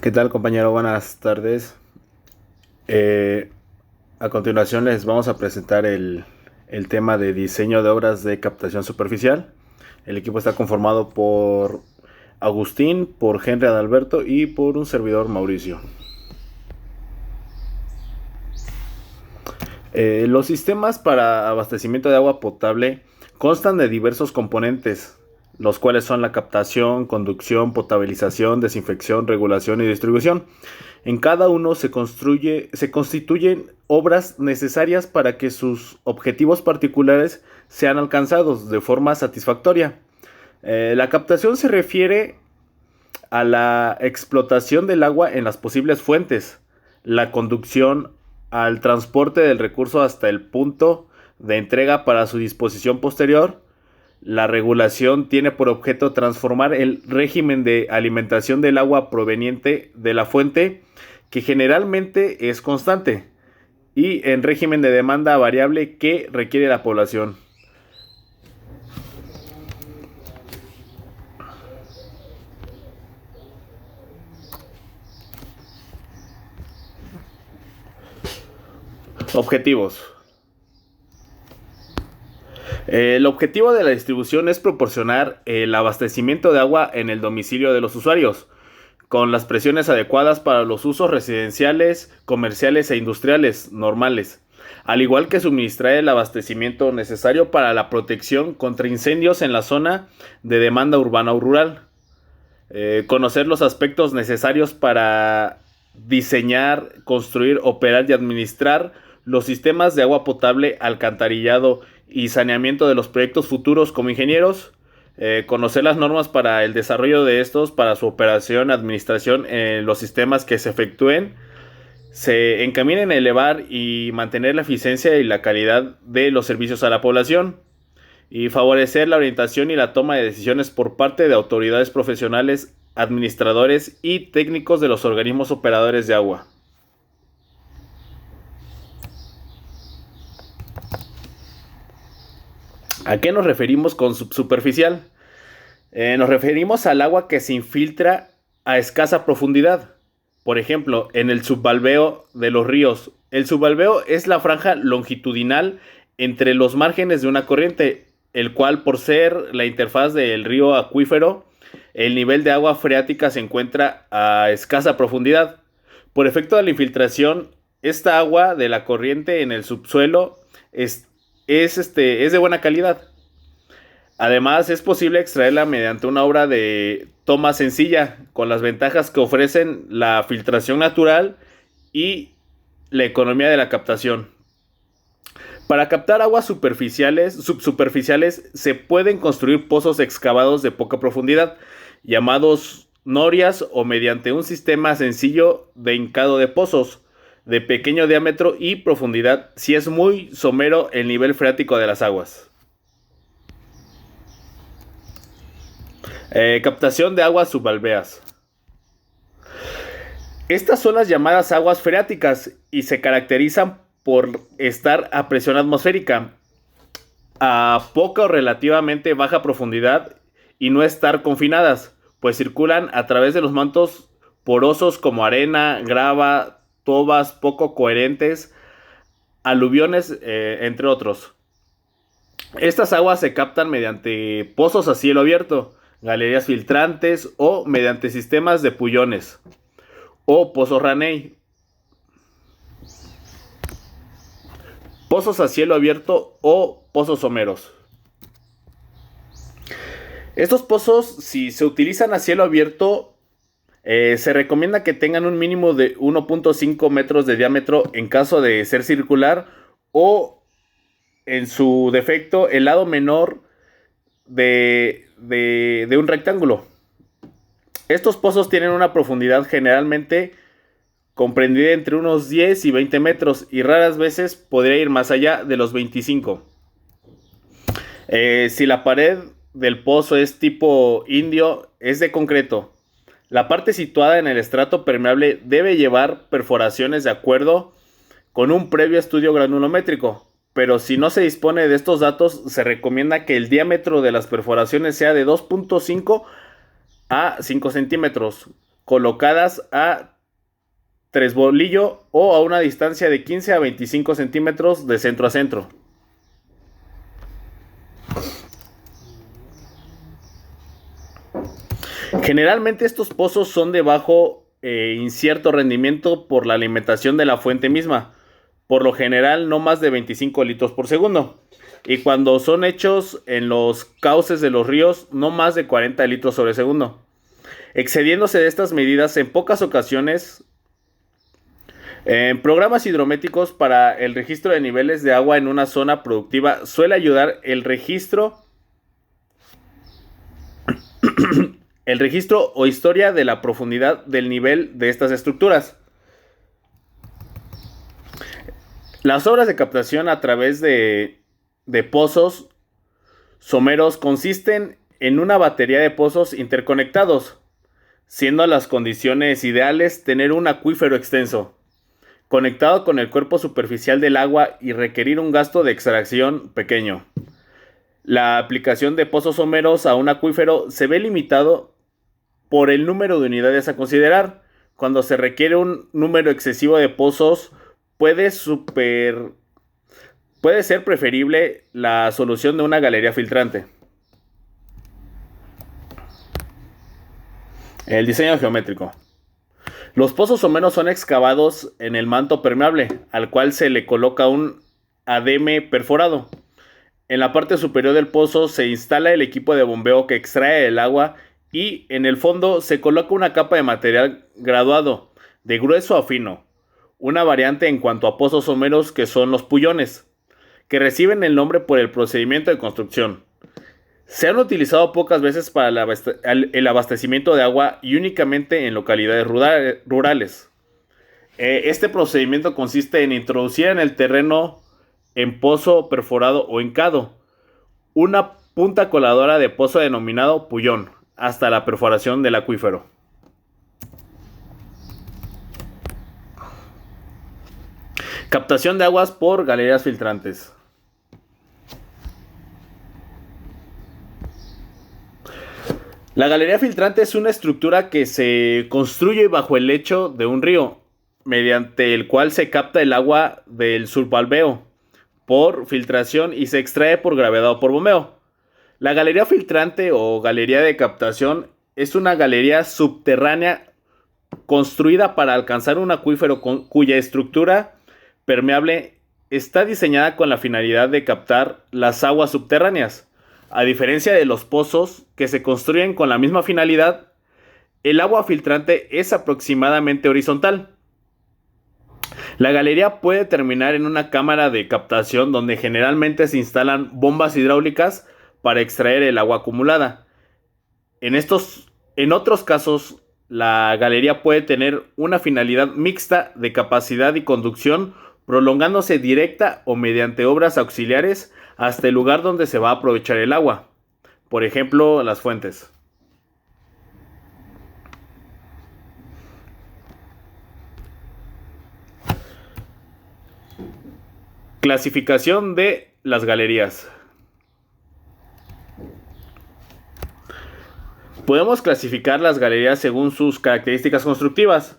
¿Qué tal, compañero? Buenas tardes. Eh, a continuación les vamos a presentar el tema de diseño de obras de captación superficial. El equipo está conformado por Agustín, por Henry Adalberto y por un servidor, Mauricio. Los sistemas para abastecimiento de agua potable constan de diversos componentes, los cuales son la captación, conducción, potabilización, desinfección, regulación y distribución. En cada uno se constituyen obras necesarias para que sus objetivos particulares sean alcanzados de forma satisfactoria. La captación se refiere a la explotación del agua en las posibles fuentes, la conducción al transporte del recurso hasta el punto de entrega para su disposición posterior. La regulación tiene por objeto transformar el régimen de alimentación del agua proveniente de la fuente, que generalmente es constante, y en régimen de demanda variable que requiere la población. Objetivos. El objetivo de la distribución es proporcionar el abastecimiento de agua en el domicilio de los usuarios, con las presiones adecuadas para los usos residenciales, comerciales e industriales normales, al igual que suministrar el abastecimiento necesario para la protección contra incendios en la zona de demanda urbana o rural. Conocer los aspectos necesarios para diseñar, construir, operar y administrar los sistemas de agua potable, alcantarillado y saneamiento de los proyectos futuros como ingenieros. Conocer las normas para el desarrollo de estos, para su operación, administración en los sistemas que se efectúen, se encaminen a elevar y mantener la eficiencia y la calidad de los servicios a la población, y favorecer la orientación y la toma de decisiones por parte de autoridades profesionales, administradores y técnicos de los organismos operadores de agua. ¿A qué nos referimos con subsuperficial? Nos referimos al agua que se infiltra a escasa profundidad. Por ejemplo, en el subvalveo de los ríos. El subvalveo es la franja longitudinal entre los márgenes de una corriente, el cual, por ser la interfaz del río acuífero, el nivel de agua freática se encuentra a escasa profundidad. Por efecto de la infiltración, esta agua de la corriente en el subsuelo es de buena calidad. Además, es posible extraerla mediante una obra de toma sencilla, con las ventajas que ofrecen la filtración natural y la economía de la captación. Para captar aguas subsuperficiales se pueden construir pozos excavados de poca profundidad, llamados norias, o mediante un sistema sencillo de hincado de pozos de pequeño diámetro y profundidad, si es muy somero el nivel freático de las aguas. Captación de aguas subalveas. Estas son las llamadas aguas freáticas y se caracterizan por estar a presión atmosférica, a poca o relativamente baja profundidad, y no estar confinadas, pues circulan a través de los mantos porosos como arena, grava, tobas poco coherentes, aluviones, entre otros. Estas aguas se captan mediante pozos a cielo abierto, galerías filtrantes o mediante sistemas de pullones o pozos Raney. Pozos a cielo abierto o pozos someros. Estos pozos, si se utilizan a cielo abierto, se recomienda que tengan un mínimo de 1.5 metros de diámetro en caso de ser circular, o en su defecto el lado menor de un rectángulo. Estos pozos tienen una profundidad generalmente comprendida entre unos 10 y 20 metros, y raras veces podría ir más allá de los 25. Si la pared del pozo es tipo indio, es de concreto. La parte situada en el estrato permeable debe llevar perforaciones de acuerdo con un previo estudio granulométrico, pero si no se dispone de estos datos, se recomienda que el diámetro de las perforaciones sea de 2.5 a 5 centímetros, colocadas a tresbolillo o a una distancia de 15 a 25 centímetros de centro a centro. Generalmente estos pozos son de bajo incierto rendimiento por la alimentación de la fuente misma, por lo general no más de 25 litros por segundo, y cuando son hechos en los cauces de los ríos no más de 40 litros sobre segundo. Excediéndose de estas medidas en pocas ocasiones, en programas hidrométricos para el registro de niveles de agua en una zona productiva suele ayudar el registro o historia de la profundidad del nivel de estas estructuras. Las obras de captación a través de pozos someros consisten en una batería de pozos interconectados, siendo las condiciones ideales tener un acuífero extenso, conectado con el cuerpo superficial del agua y requerir un gasto de extracción pequeño. La aplicación de pozos someros a un acuífero se ve limitado por el número de unidades a considerar. Cuando se requiere un número excesivo de pozos, puede ser preferible la solución de una galería filtrante. El diseño geométrico. Los pozos someros son excavados en el manto permeable, al cual se le coloca un ademe perforado. En la parte superior del pozo se instala el equipo de bombeo que extrae el agua y en el fondo se coloca una capa de material graduado, de grueso a fino, una variante en cuanto a pozos someros que son los pullones, que reciben el nombre por el procedimiento de construcción. Se han utilizado pocas veces para el abastecimiento de agua y únicamente en localidades rurales. Este procedimiento consiste en introducir en el terreno, en pozo perforado o hincado, una punta coladora de pozo denominado pullón, hasta la perforación del acuífero. Captación de aguas por galerías filtrantes. La galería filtrante es una estructura que se construye bajo el lecho de un río, mediante el cual se capta el agua del subvalveo por filtración y se extrae por gravedad o por bombeo. La galería filtrante o galería de captación es una galería subterránea construida para alcanzar un acuífero cuya estructura permeable está diseñada con la finalidad de captar las aguas subterráneas. A diferencia de los pozos que se construyen con la misma finalidad, el agua filtrante es aproximadamente horizontal. La galería puede terminar en una cámara de captación donde generalmente se instalan bombas hidráulicas para extraer el agua acumulada. En otros casos, la galería puede tener una finalidad mixta de capacidad y conducción, prolongándose directa o mediante obras auxiliares hasta el lugar donde se va a aprovechar el agua. Por ejemplo, las fuentes. Clasificación de las galerías. Podemos clasificar las galerías según sus características constructivas.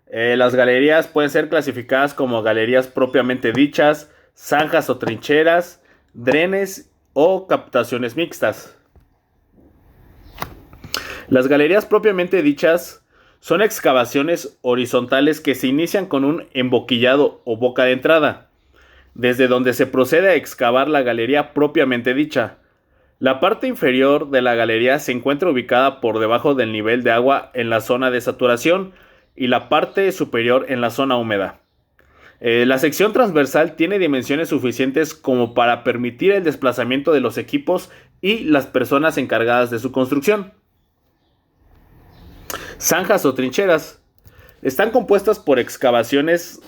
Las galerías pueden ser clasificadas como galerías propiamente dichas, zanjas o trincheras, drenes o captaciones mixtas. Las galerías propiamente dichas son excavaciones horizontales que se inician con un emboquillado o boca de entrada, desde donde se procede a excavar la galería propiamente dicha. La parte inferior de la galería se encuentra ubicada por debajo del nivel de agua en la zona de saturación y la parte superior en la zona húmeda. La sección transversal tiene dimensiones suficientes como para permitir el desplazamiento de los equipos y las personas encargadas de su construcción. Zanjas o trincheras. Están compuestas por excavaciones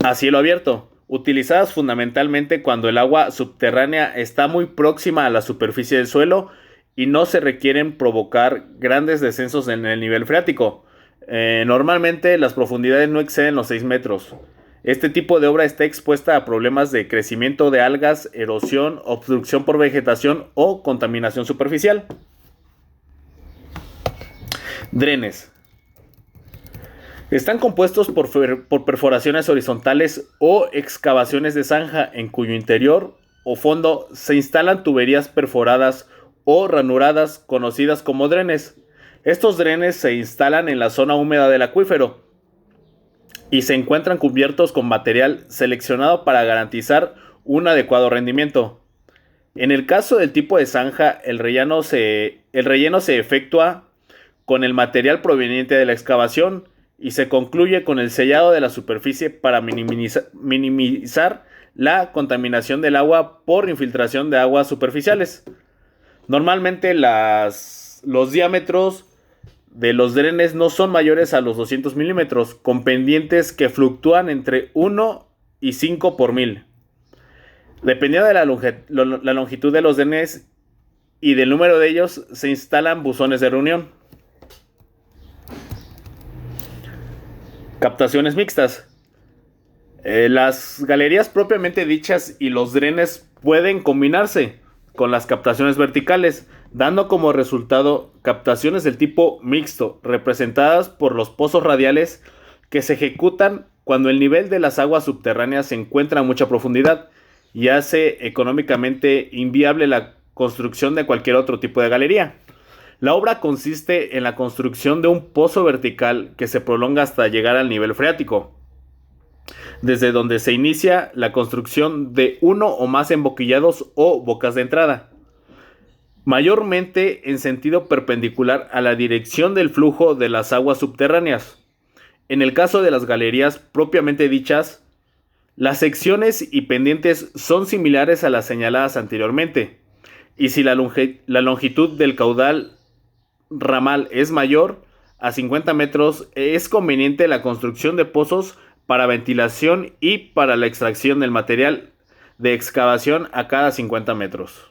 a cielo abierto, utilizadas fundamentalmente cuando el agua subterránea está muy próxima a la superficie del suelo y no se requieren provocar grandes descensos en el nivel freático. Normalmente las profundidades no exceden los 6 metros. Este tipo de obra está expuesta a problemas de crecimiento de algas, erosión, obstrucción por vegetación o contaminación superficial. Drenes. Están compuestos por perforaciones horizontales o excavaciones de zanja en cuyo interior o fondo se instalan tuberías perforadas o ranuradas conocidas como drenes. Estos drenes se instalan en la zona húmeda del acuífero y se encuentran cubiertos con material seleccionado para garantizar un adecuado rendimiento. En el caso del tipo de zanja, el relleno se efectúa con el material proveniente de la excavación y se concluye con el sellado de la superficie para minimizar la contaminación del agua por infiltración de aguas superficiales. Normalmente los diámetros de los drenes no son mayores a los 200 milímetros, con pendientes que fluctúan entre 1 y 5 por mil. Dependiendo de la longitud de los drenes y del número de ellos, se instalan buzones de reunión. Captaciones mixtas. Las galerías propiamente dichas y los drenes pueden combinarse con las captaciones verticales, dando como resultado captaciones del tipo mixto, representadas por los pozos radiales que se ejecutan cuando el nivel de las aguas subterráneas se encuentra a mucha profundidad y hace económicamente inviable la construcción de cualquier otro tipo de galería. La obra consiste en la construcción de un pozo vertical que se prolonga hasta llegar al nivel freático, desde donde se inicia la construcción de uno o más emboquillados o bocas de entrada, mayormente en sentido perpendicular a la dirección del flujo de las aguas subterráneas. En el caso de las galerías propiamente dichas, las secciones y pendientes son similares a las señaladas anteriormente, y si la longitud del caudal ramal es mayor a 50 metros, es conveniente la construcción de pozos para ventilación y para la extracción del material de excavación a cada 50 metros.